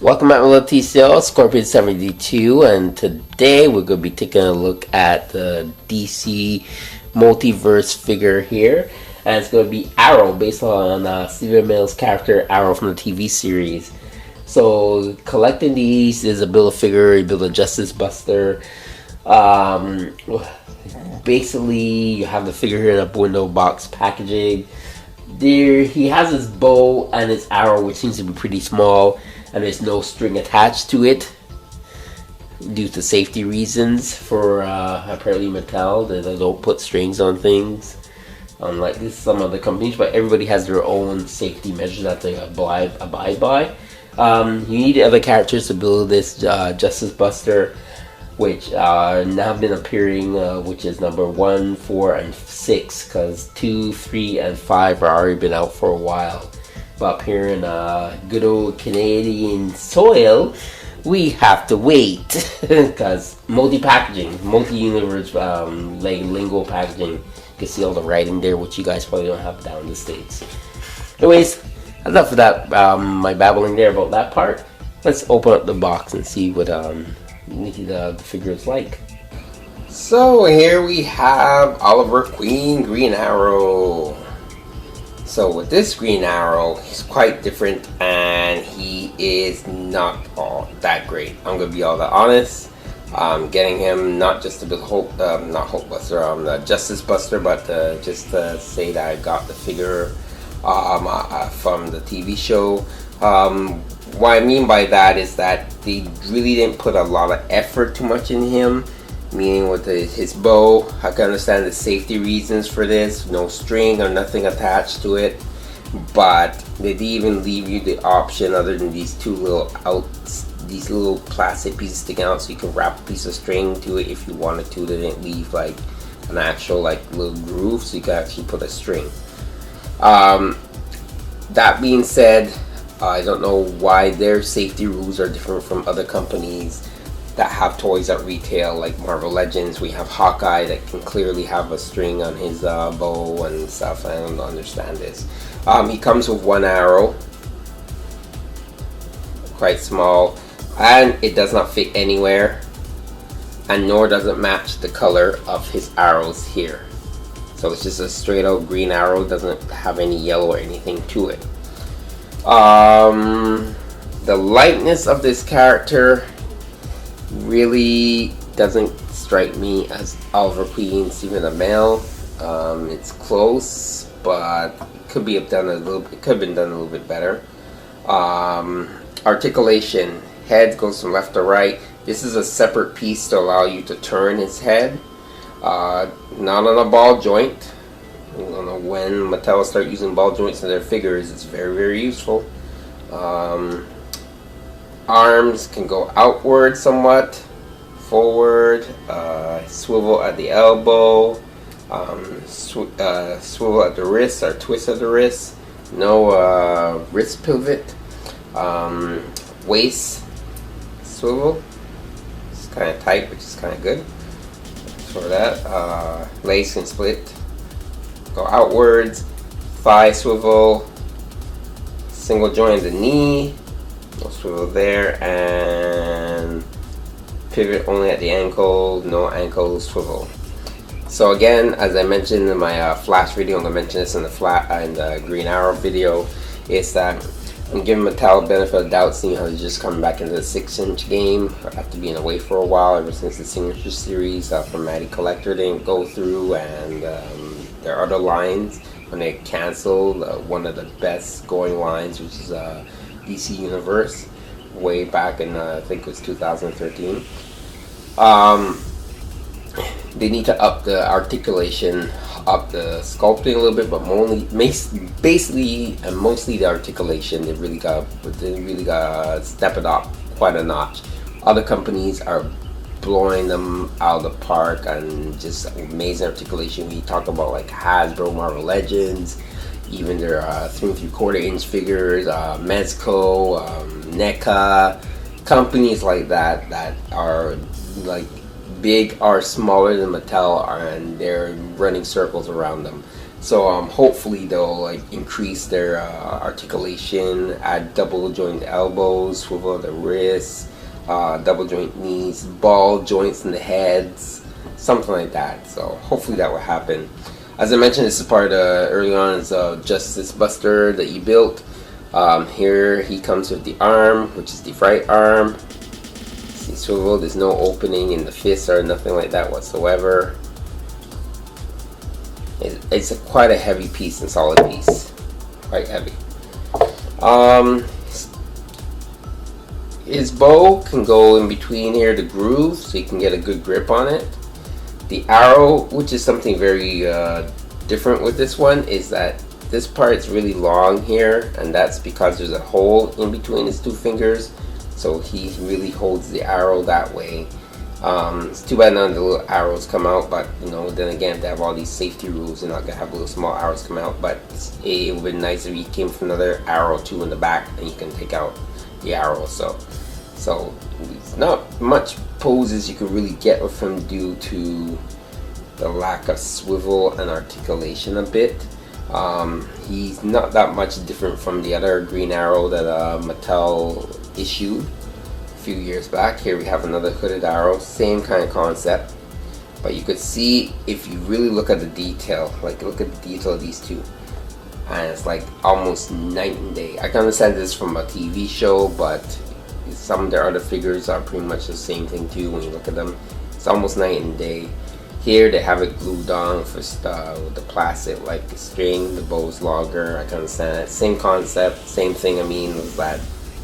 Welcome at TCL, Scorpion 72, and today we're going to be taking a look at the DC multiverse figure here. And it's going to be Arrow, based on Stephen Amell's character Arrow from the TV series. So collecting these is a build-a-figure, you build a Justice Buster. Basically, you have the figure here in a window box packaging. There, he has his bow and his arrow, which seems to be pretty small, and there's no string attached to it due to safety reasons for apparently Mattel. They don't put strings on things, unlike some other companies, but everybody has their own safety measures that they abide by. You need other characters to build this Justice Buster, which now have been appearing, which is number 1, 4, and 6, because 2, 3, and 5 are already been out for a while. But here in good old Canadian soil, we have to wait, because multi-packaging, multi-universe lingo packaging. You can see all the writing there, which you guys probably don't have down in the States. Anyways, enough of that, my babbling there about that part. Let's open up the box and see what the figure is like. So here we have Oliver Queen Green Arrow. So with this Green Arrow, he's quite different and he is not all that great. I'm gonna be all that honest. Getting him not just to build Justice Buster, but just to say that I got the figure from the TV show. What I mean by that is that they really didn't put a lot of effort too much in him, meaning with his bow. I can understand the safety reasons for this, no string or nothing attached to it, but they didn't even leave you the option other than these two little these little plastic pieces sticking out, so you can wrap a piece of string to it if you wanted to. They didn't leave like an actual like little groove, so you can actually put a string. That being said, I don't know why their safety rules are different from other companies that have toys at retail, like Marvel Legends. We have Hawkeye that can clearly have a string on his bow and stuff. I don't understand this. He comes with one arrow, quite small, and it does not fit anywhere, and nor does it match the color of his arrows here. So it's just a straight out green arrow, doesn't have any yellow or anything to it. The likeness of this character really doesn't strike me as Oliver Queen Stephen Amell. It's close, but it could be done a little. It could have been done a little bit better. Articulation: head goes from left to right. This is a separate piece to allow you to turn his head. Not on a ball joint. I don't know when Mattel start using ball joints in their figures. It's very, very useful. Arms can go outward somewhat, forward, swivel at the elbow, swivel at the wrist or twist at the wrist. No wrist pivot. Waist swivel. It's kind of tight, which is kind of good for that. Legs can split. Go outwards, thigh swivel, single joint in the knee, no swivel there, and pivot only at the ankle, no ankle swivel. So again, as I mentioned in my Flash video, I'm gonna mention this in the Green Arrow video, is that I'm giving Mattel a benefit of the doubt, seeing how they're just coming back into the 6-inch game after being away for a while, ever since the Signature Series from Matty Collector didn't go through, and their other lines when they canceled one of the best going lines, which is DC Universe, way back in I think it was 2013. They need to up the articulation, up the sculpting a little bit, but basically and mostly the articulation. They really got to step it up quite a notch. Other companies are blowing them out of the park and just amazing articulation. We talk about like Hasbro, Marvel Legends, even their 3 3/4 inch figures, Mezco, NECA, companies like that are like big or smaller than Mattel, and they're running circles around them. So hopefully they'll like increase their articulation, add double joint elbows, swivel the wrists, double joint knees, ball joints in the heads, something like that. So hopefully that will happen. As I mentioned, this is part early on is Justice Buster that you built. Here he comes with the arm, which is the right arm. See, swivel. There's no opening in the fist or nothing like that whatsoever. It's quite a heavy piece and solid piece, quite heavy. His bow can go in between here, the groove, so you can get a good grip on it. The arrow, which is something very different with this one, is that this part's really long here, and that's because there's a hole in between his two fingers, so he really holds the arrow that way. It's too bad none of the little arrows come out, but you know, then again, they have all these safety rules, you're not gonna have little small arrows come out. But it would be nice if you came with another arrow too in the back, and you can take out the arrow. So it's not much poses you can really get with him due to the lack of swivel and articulation a bit. He's not that much different from the other Green Arrow that Mattel issued few years back. Here we have another hooded arrow, same kind of concept, but you could see if you really look at the detail, like look at the detail of these two, and it's like almost night and day. I can understand this from a TV show, but some of their other figures are pretty much the same thing too. When you look at them, it's almost night and day. Here they have it glued on for with the plastic like the string, the bow's longer. I can understand that. Same concept, same thing. I mean, was that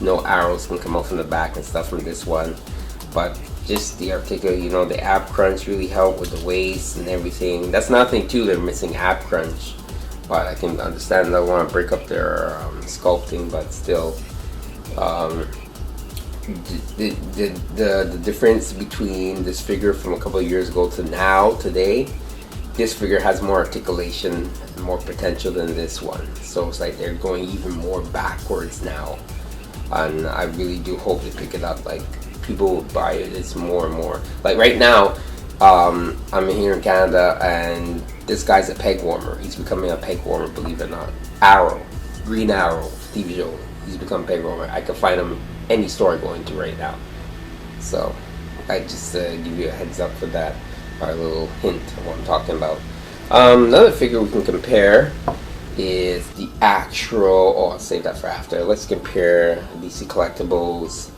no arrows can come out from the back and stuff from this one, but just the articulate, you know, the ab crunch really helped with the waist and everything. That's nothing too, they're missing ab crunch, but I can understand they want to break up their sculpting, but still the difference between this figure from a couple of years ago to now today, this figure has more articulation and more potential than this one. So it's like they're going even more backwards now, and I really do hope they pick it up. Like people will buy it. It's more and more. Like right now, I'm here in Canada, and this guy's a peg warmer. He's becoming a peg warmer, believe it or not. Arrow, Green Arrow, TV show. He's become a peg warmer. I can find him any store I go into right now. So I just give you a heads up for that, or a little hint of what I'm talking about. Another figure we can compare is the actual, oh, I'll save that for after. Let's compare DC Collectibles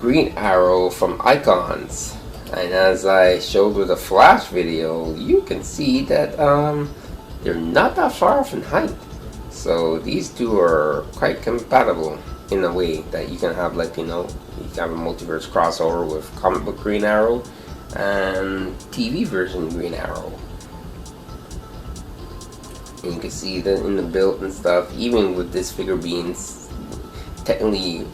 Green Arrow from Icons. And as I showed with the Flash video, you can see that they're not that far off in height. So these two are quite compatible in a way that you can have, like, you know, you can have a multiverse crossover with comic book Green Arrow and TV version Green Arrow. And you can see that in the build and stuff, even with this figure being technically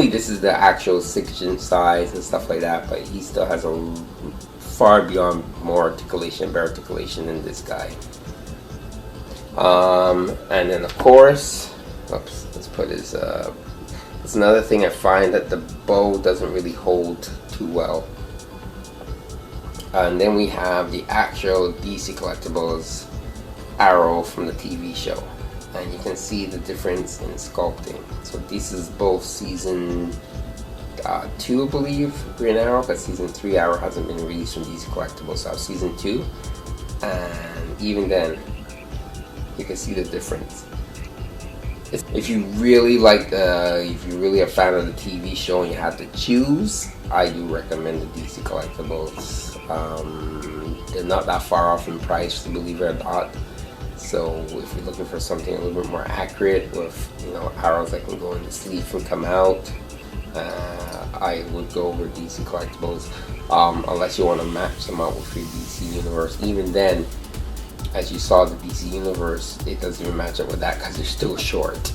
this is the actual 6-inch size and stuff like that, but he still has a far beyond more articulation, better articulation than this guy. And then of course, oops, let's put his it's another thing I find that the bow doesn't really hold too well. And then we have the actual DC Collectibles Arrow from the TV show, and you can see the difference in sculpting. So this is both season 2, I believe, Green Arrow, but season 3 Arrow hasn't been released from DC Collectibles. So season 2, and even then you can see the difference. If you really like if you're really a fan of the TV show and you have to choose, I do recommend the DC Collectibles. They're not that far off in price, believe it or not. So if you're looking for something a little bit more accurate with, you know, arrows that can go in the sleeve and come out, I would go over DC Collectibles, unless you want to match them out with your DC Universe. Even then, as you saw, the DC Universe, it doesn't even match up with that because they're still short.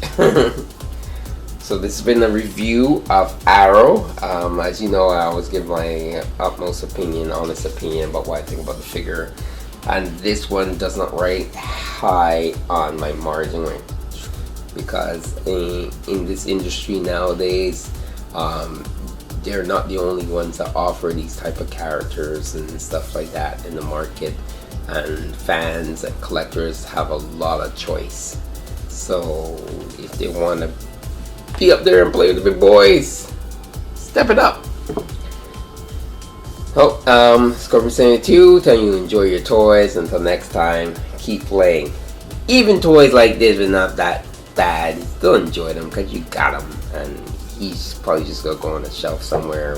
So this has been a review of Arrow. As you know, I always give my utmost opinion, honest opinion about what I think about the figure. And this one does not rate high on my margin range, because in this industry nowadays, they're not the only ones that offer these type of characters and stuff like that in the market. and fans and collectors have a lot of choice. So if they want to be up there and play with the big boys, step it up. Oh, Scorpion 72 telling you enjoy your toys. Until next time, keep playing. Even toys like this are not that bad. Still enjoy them because you got them, and he's probably just gonna go on the shelf somewhere.